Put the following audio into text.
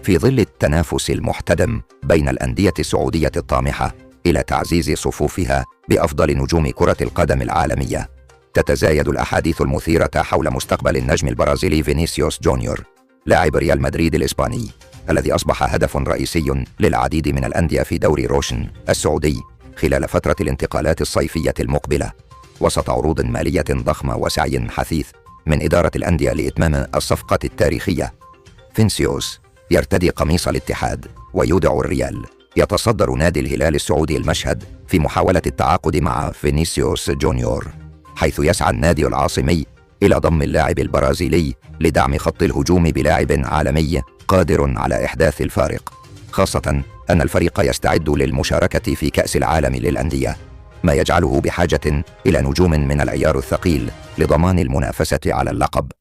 في ظل التنافس المحتدم بين الأندية السعودية الطامحة إلى تعزيز صفوفها بأفضل نجوم كرة القدم العالمية، تتزايد الأحاديث المثيرة حول مستقبل النجم البرازيلي فينيسيوس جونيور لاعب ريال مدريد الإسباني، الذي أصبح هدف رئيسي للعديد من الأندية في دوري روشن السعودي خلال فترة الانتقالات الصيفية المقبلة، وسط عروض مالية ضخمة وسعي حثيث من إدارة الأندية لإتمام الصفقة التاريخية. فينيسيوس يرتدي قميص الاتحاد ويودع الريال. يتصدر نادي الهلال السعودي المشهد في محاولة التعاقد مع فينيسيوس جونيور، حيث يسعى النادي العاصمي إلى ضم اللاعب البرازيلي لدعم خط الهجوم بلاعب عالمي قادر على إحداث الفارق، خاصة أن الفريق يستعد للمشاركة في كأس العالم للأندية، ما يجعله بحاجة إلى نجوم من العيار الثقيل لضمان المنافسة على اللقب.